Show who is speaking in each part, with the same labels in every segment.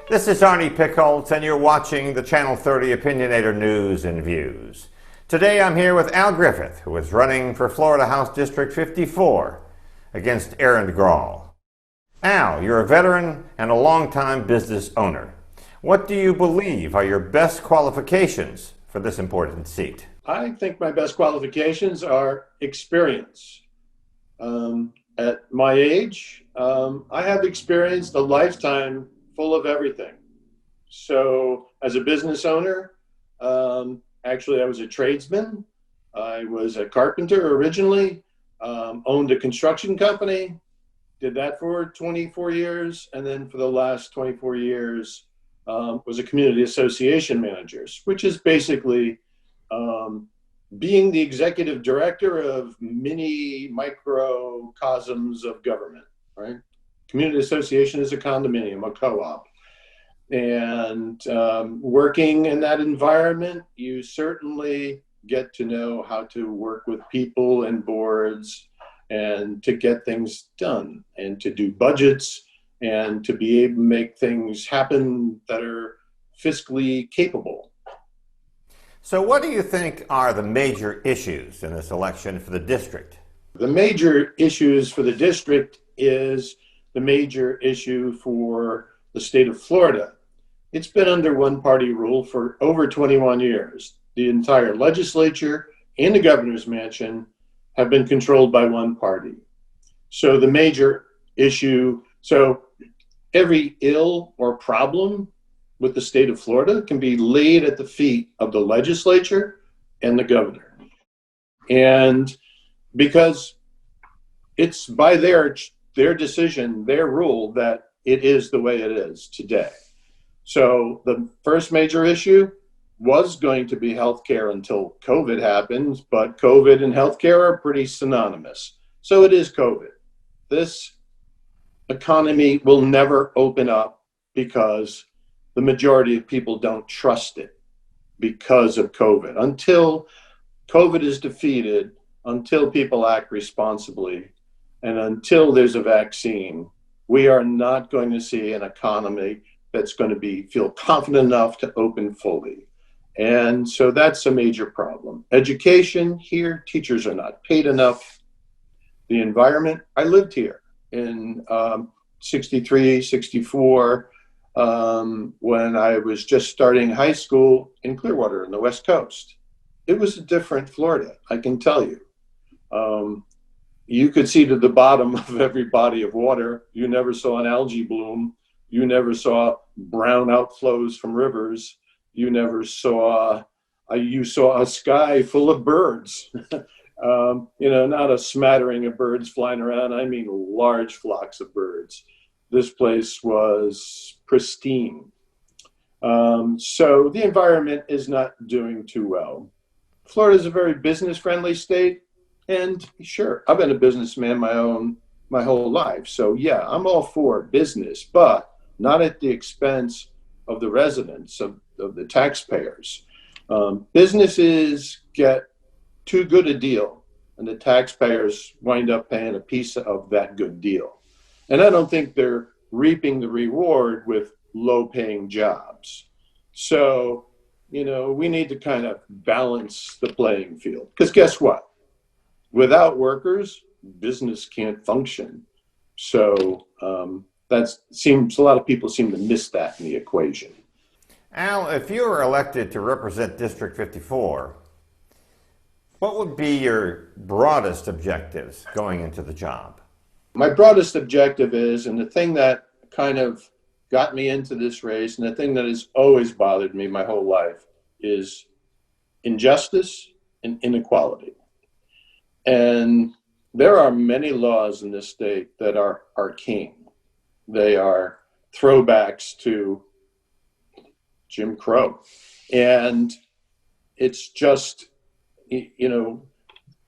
Speaker 1: This is Arnie Pickholtz, and you're watching the Channel 30 Opinionator News and Views. Today I'm here with Al Griffith, who is running for Florida House District 54 against Aaron Grawl. Al, you're a veteran and a longtime business owner. What do you believe are your best qualifications for this important seat?
Speaker 2: I think my best qualifications are experience. At my age, I have experienced a lifetime full of everything. So as a business owner, actually I was a tradesman. I was a carpenter originally, owned a construction company, did that for 24 years. And then for the last 24 years, was a community association manager, which is basically being the executive director of mini microcosms of government, right? Community association is a condominium, a co-op. And working in that environment, you certainly get to know how to work with people and boards and to get things done and to do budgets and to be able to make things happen that are fiscally capable.
Speaker 1: So what do you think are the major issues in this election for the district?
Speaker 2: The major issues for the district is the major issue for the state of Florida. It's been under one-party rule for over 21 years. The entire legislature and the governor's mansion have been controlled by one party. So the major issue, so every ill or problem with the state of Florida can be laid at the feet of the legislature and the governor. And because it's by their decision, their rule, that it is the way it is today. So the first major issue was going to be healthcare until COVID happened, but COVID and healthcare are pretty synonymous. So it is COVID. This economy will never open up because the majority of people don't trust it because of COVID. Until COVID is defeated, until people act responsibly, and until there's a vaccine, we are not going to see an economy that's going to feel confident enough to open fully. And so that's a major problem. Education here, teachers are not paid enough. The environment, I lived here in 63, 64, when I was just starting high school in Clearwater in the West Coast. It was a different Florida, I can tell you. You could see to the bottom of every body of water. You never saw an algae bloom. You never saw brown outflows from rivers. You never saw, you saw a sky full of birds. Not a smattering of birds flying around. I mean, large flocks of birds. This place was pristine. So the environment is not doing too well. Florida is a very business-friendly state. And sure, I've been a businessman my whole life. So yeah, I'm all for business, but not at the expense of the residents, of the taxpayers. Businesses get too good a deal, and the taxpayers wind up paying a piece of that good deal. And I don't think they're reaping the reward with low-paying jobs. So, we need to kind of balance the playing field. Because guess what? Without workers, business can't function. So a lot of people seem to miss that in the equation.
Speaker 1: Al, if you were elected to represent District 54, what would be your broadest objectives going into the job?
Speaker 2: My broadest objective is, and the thing that kind of got me into this race, and the thing that has always bothered me my whole life, is injustice and inequality. And there are many laws in this state that are arcane. They are throwbacks to Jim Crow. And it's just,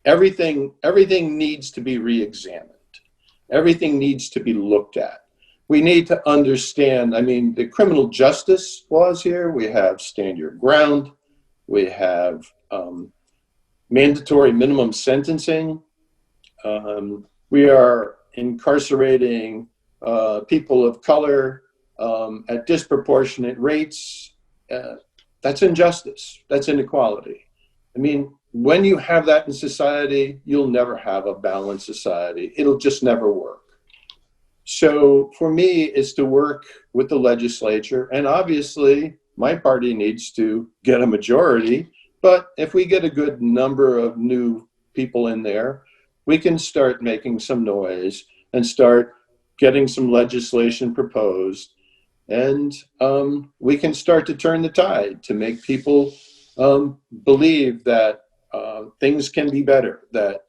Speaker 2: everything needs to be re-examined. Everything needs to be looked at. We need to understand, the criminal justice laws here, we have stand your ground, we have mandatory minimum sentencing. We are incarcerating people of color at disproportionate rates, that's injustice. That's inequality. I mean, when you have that in society, you'll never have a balanced society. It'll just never work. So for me, it's to work with the legislature, and obviously my party needs to get a majority, but if we get a good number of new people in there, we can start making some noise and start getting some legislation proposed, and we can start to turn the tide to make people believe that things can be better, that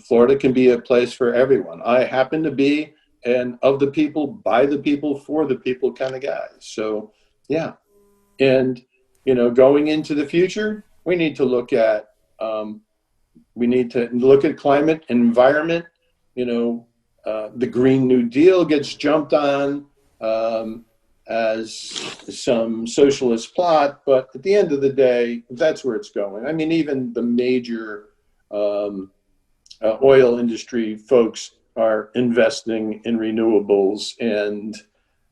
Speaker 2: Florida can be a place for everyone. I happen to be an of the people, by the people, for the people kind of guy. So, yeah. And, going into the future, we need to look at climate and environment. The Green New Deal gets jumped on as some socialist plot, but at the end of the day, that's where it's going. I mean, even the major oil industry folks are investing in renewables, and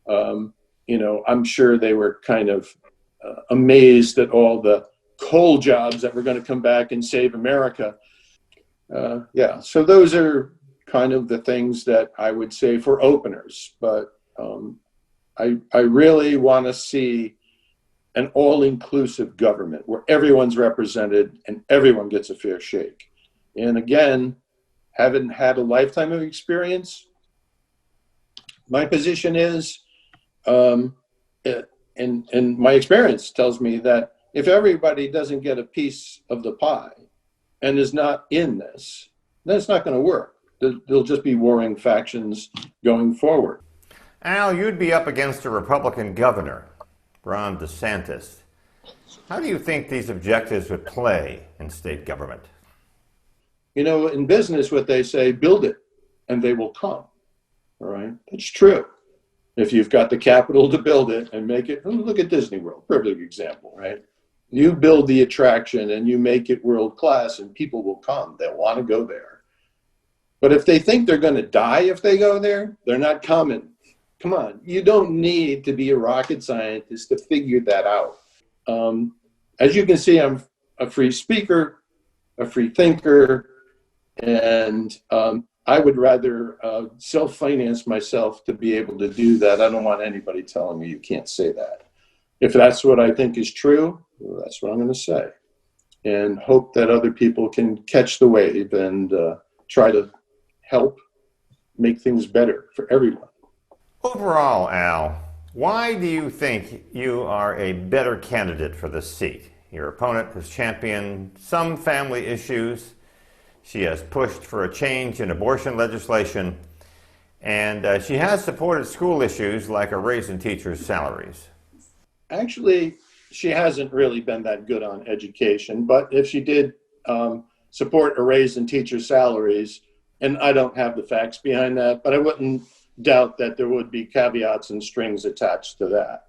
Speaker 2: I'm sure they were kind of amazed at all the coal jobs that were going to come back and save America. So those are kind of the things that I would say for openers, but I really want to see an all-inclusive government where everyone's represented and everyone gets a fair shake. And again, having had a lifetime of experience, my position is, and my experience tells me that if everybody doesn't get a piece of the pie and is not in this, then it's not going to work. There'll just be warring factions going forward.
Speaker 1: Al, you'd be up against a Republican governor, Ron DeSantis. How do you think these objectives would play in state government?
Speaker 2: In business, what they say, build it and they will come. All right. It's true. If you've got the capital to build it and make it, look at Disney World, perfect example, right? You build the attraction and you make it world class and people will come. They'll want to go there. But if they think they're going to die if they go there, they're not coming. Come on, you don't need to be a rocket scientist to figure that out. As you can see, I'm a free speaker, a free thinker, and I would rather self-finance myself to be able to do that. I don't want anybody telling me you can't say that. If that's what I think is true, well, that's what I'm going to say, and hope that other people can catch the wave and try to help make things better for everyone.
Speaker 1: Overall, Al, why do you think you are a better candidate for the seat? Your opponent has championed some family issues. She has pushed for a change in abortion legislation, and she has supported school issues like a raise in teachers' salaries.
Speaker 2: Actually, she hasn't really been that good on education, but if she did support a raise in teachers' salaries, and I don't have the facts behind that, but I wouldn't doubt that there would be caveats and strings attached to that.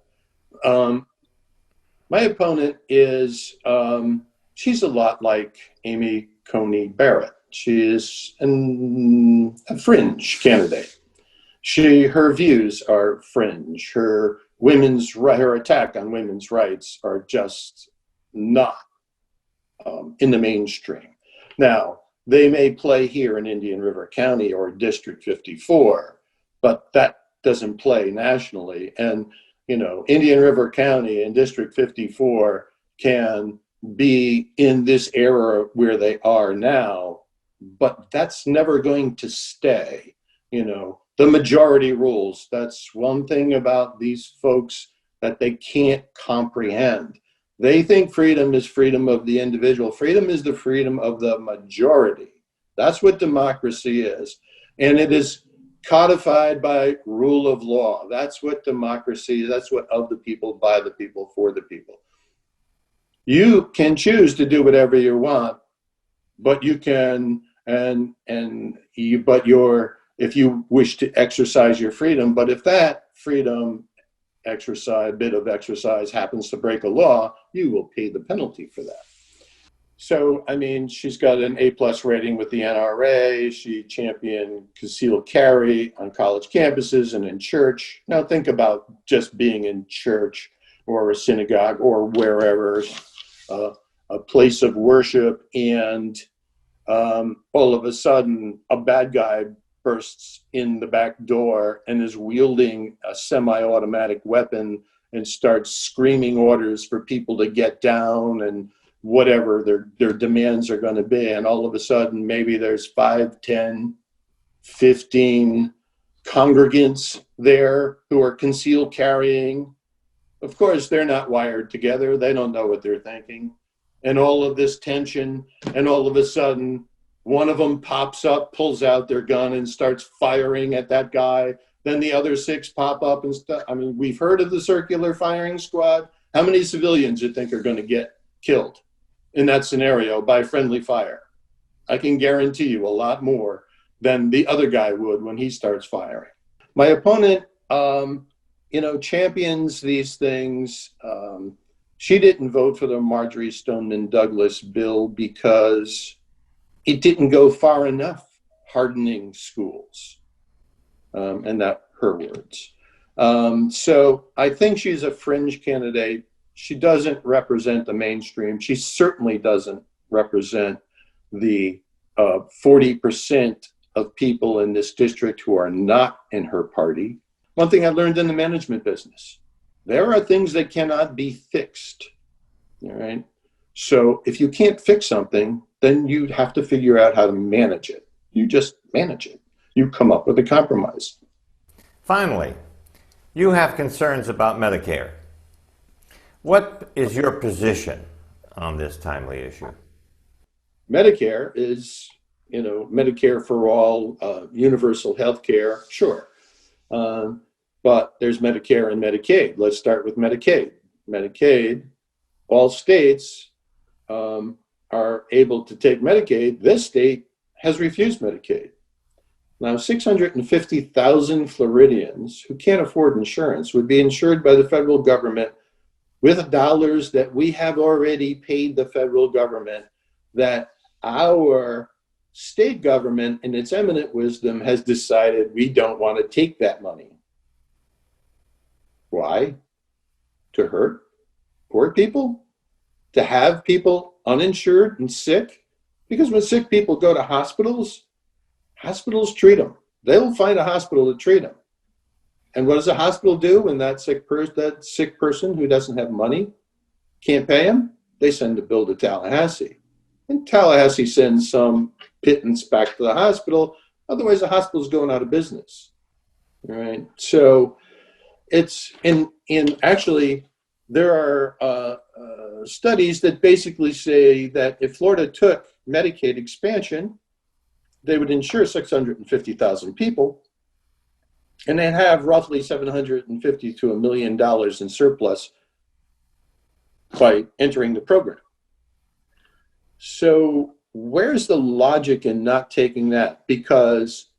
Speaker 2: My opponent is, she's a lot like Amy Coney Barrett. She is a fringe candidate. Her views are fringe. Her attack on women's rights are just not in the mainstream. Now, they may play here in Indian River County or District 54, but that doesn't play nationally. And, Indian River County and District 54 can be in this era where they are now, but that's never going to stay. The majority rules. That's one thing about these folks that they can't comprehend. They think freedom is freedom of the individual. Freedom is the freedom of the majority. That's what democracy is. And it is codified by rule of law. That's what democracy is. That's what of the people, by the people, for the people. You can choose to do whatever you want, but you can, if you wish to exercise your freedom, but if that freedom bit of exercise happens to break a law, you will pay the penalty for that. So, I mean, she's got an A+ rating with the NRA. She championed concealed carry on college campuses and in church. Now, think about just being in church or a synagogue or wherever, uh, a place of worship, and all of a sudden, a bad guy bursts in the back door and is wielding a semi-automatic weapon and starts screaming orders for people to get down and whatever their demands are going to be. And all of a sudden, maybe there's 5, 10, 15 congregants there who are concealed carrying. Of course, they're not wired together. They don't know what they're thinking. And all of this tension, and all of a sudden, one of them pops up, pulls out their gun, and starts firing at that guy. Then the other 6 pop up and stuff. I mean, we've heard of the circular firing squad. How many civilians do you think are going to get killed in that scenario by friendly fire? I can guarantee you a lot more than the other guy would when he starts firing. My opponent, champions these things. She didn't vote for the Marjorie Stoneman Douglas bill because it didn't go far enough hardening schools. And that her words. So I think she's a fringe candidate. She doesn't represent the mainstream. She certainly doesn't represent the 40% of people in this district who are not in her party. One thing I learned in the management business, there are things that cannot be fixed, all right? So if you can't fix something, then you have to figure out how to manage it. You just manage it. You come up with a compromise.
Speaker 1: Finally, you have concerns about Medicare. What is your position on this timely issue?
Speaker 2: Medicare is, Medicare for all, universal health care, sure. But there's Medicare and Medicaid. Let's start with Medicaid. Medicaid, all states are able to take Medicaid. This state has refused Medicaid. Now, 650,000 Floridians who can't afford insurance would be insured by the federal government with dollars that we have already paid the federal government, that our state government, in its eminent wisdom, has decided we don't want to take that money. Why? To hurt poor people? To have people uninsured and sick? Because when sick people go to hospitals, hospitals treat them. They'll find a hospital to treat them. And what does a hospital do when that sick person who doesn't have money can't pay them? They send a bill to Tallahassee. And Tallahassee sends some pittance back to the hospital. Otherwise, the hospital's going out of business. All right. So it's actually, there are studies that basically say that if Florida took Medicaid expansion, they would insure 650,000 people, and they'd have roughly $750 to $1 million in surplus by entering the program. So where's the logic in not taking that? Because,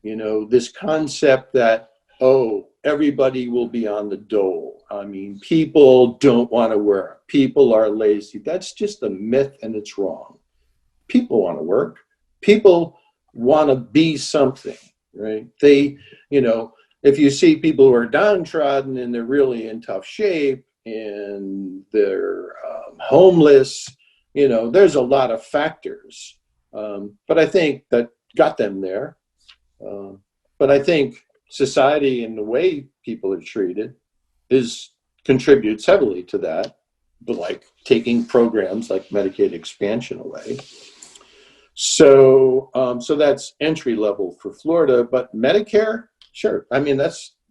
Speaker 2: this concept that, everybody will be on the dole. I mean, people don't want to work. People are lazy. That's just a myth, and it's wrong. People want to work. People want to be something, right? They, if you see people who are downtrodden and they're really in tough shape and they're homeless, there's a lot of factors. But I think that got them there. But I think society and the way people are treated contributes heavily to that, but like taking programs like Medicaid expansion away. So that's entry level for Florida, but Medicare, sure. I mean,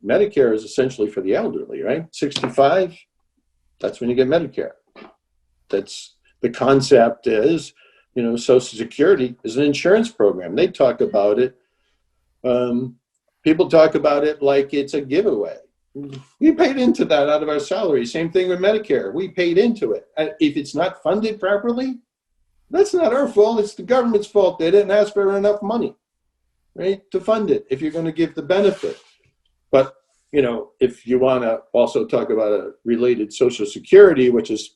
Speaker 2: Medicare is essentially for the elderly, right? 65, that's when you get Medicare. That's the concept is, Social Security is an insurance program. They talk about it. People talk about it like it's a giveaway. We paid into that out of our salary. Same thing with Medicare. We paid into it. If it's not funded properly, that's not our fault. It's the government's fault. They didn't ask for enough money, right, to fund it if you're going to give the benefit. But, if you want to also talk about a related Social Security, which is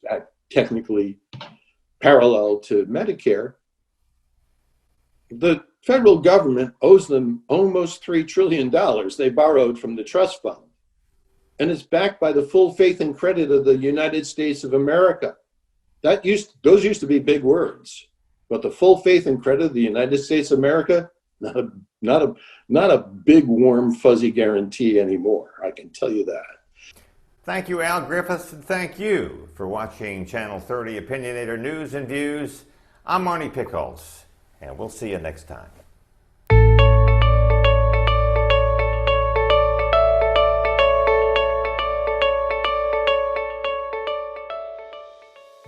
Speaker 2: technically parallel to Medicare, the federal government owes them almost $3 trillion they borrowed from the trust fund. And it's backed by the full faith and credit of the United States of America. Those used to be big words, but the full faith and credit of the United States of America, not a big, warm, fuzzy guarantee anymore. I can tell you that.
Speaker 1: Thank you, Al Griffiths, and thank you for watching Channel 30 Opinionator News and Views. I'm Marnie Pickles, and we'll see you next time.